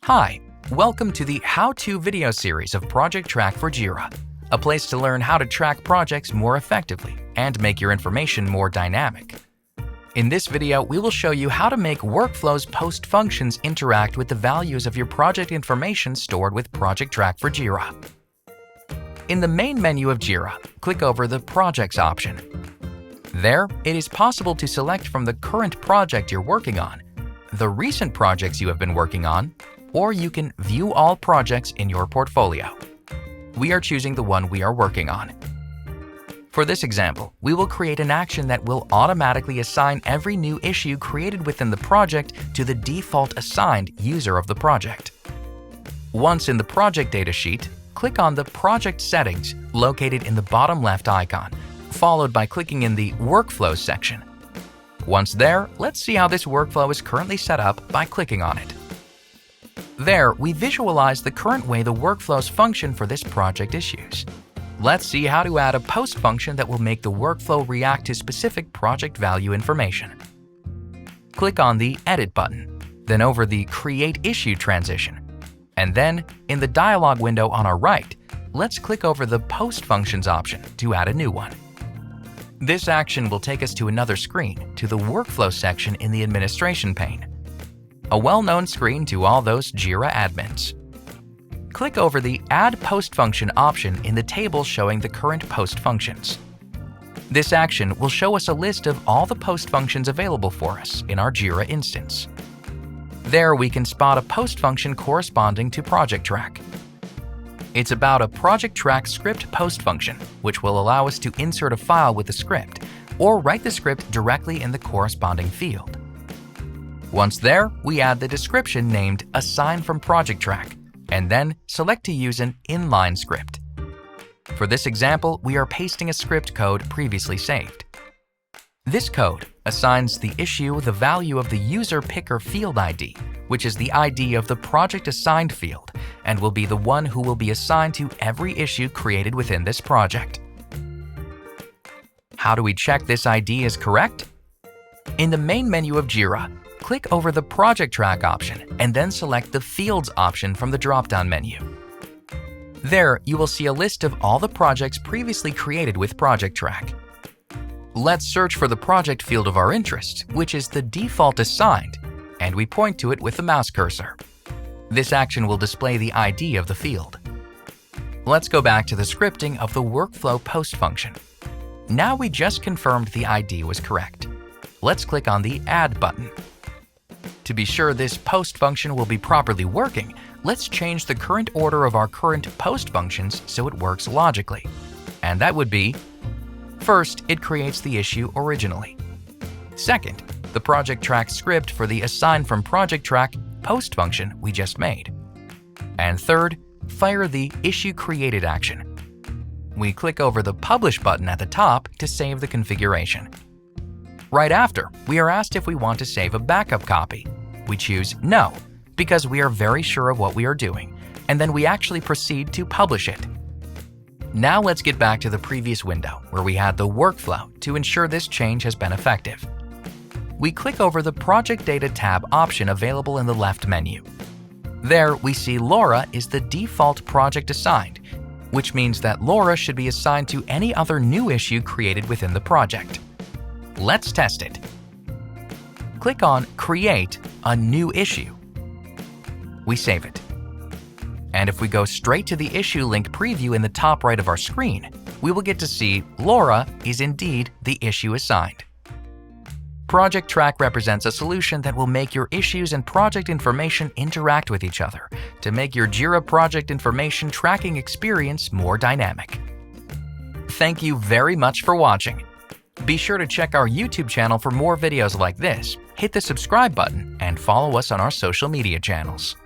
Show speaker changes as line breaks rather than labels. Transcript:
Hi, welcome to the How-To video series of Projectrak for Jira, a place to learn how to track projects more effectively and make your information more dynamic. In this video, we will show you how to make Workflow's post functions interact with the values of your project information stored with Projectrak for Jira. In the main menu of Jira, click over the Projects option. There, it is possible to select from the current project you're working on, the recent projects you have been working on, or you can view all projects in your portfolio. We are choosing the one we are working on. For this example, we will create an action that will automatically assign every new issue created within the project to the default assigned user of the project. Once in the project datasheet, click on the Project Settings located in the bottom left icon, followed by clicking in the Workflow section. Once there, let's see how this workflow is currently set up by clicking on it. There, we visualize the current way the workflows function for this project issues. Let's see how to add a post function that will make the workflow react to specific project value information. Click on the Edit button, then over the Create Issue transition. And then, in the dialog window on our right, let's click over the Post Functions option to add a new one. This action will take us to another screen, to the Workflow section in the Administration pane. A well-known screen to all those Jira admins. Click over the Add Post Function option in the table showing the current post functions. This action will show us a list of all the post functions available for us in our Jira instance. There we can spot a post function corresponding to Projectrak. It's about a Projectrak script post function, which will allow us to insert a file with the script or write the script directly in the corresponding field. Once there, we add the description named Assign from Projectrak, and then select to use an Inline Script. For this example, we are pasting a script code previously saved. This code assigns the issue the value of the user picker field ID, which is the ID of the project assigned field, and will be the one who will be assigned to every issue created within this project. How do we check this ID is correct? In the main menu of Jira, click over the Projectrak option and then select the Fields option from the drop-down menu. There, you will see a list of all the projects previously created with Projectrak. Let's search for the project field of our interest, which is the default assigned, and we point to it with the mouse cursor. This action will display the ID of the field. Let's go back to the scripting of the Workflow Post function. Now we just confirmed the ID was correct. Let's click on the Add button. To be sure this post function will be properly working, let's change the current order of our current post functions so it works logically. And that would be: first, it creates the issue originally. Second, the Projectrak script for the Assign from Projectrak post function we just made. And third, fire the Issue Created action. We click over the Publish button at the top to save the configuration. Right after, we are asked if we want to save a backup copy. We choose No, because we are very sure of what we are doing, and then we actually proceed to publish it. Now let's get back to the previous window where we had the workflow to ensure this change has been effective. We click over the Project Data tab option available in the left menu. There we see Laura is the default project assigned, which means that Laura should be assigned to any other new issue created within the project. Let's test it. Click on Create a New Issue. We save it. And if we go straight to the issue link preview in the top right of our screen, we will get to see Laura is indeed the issue assigned. Projectrak represents a solution that will make your issues and project information interact with each other to make your Jira project information tracking experience more dynamic. Thank you very much for watching. Be sure to check our YouTube channel for more videos like this, hit the subscribe button, and follow us on our social media channels.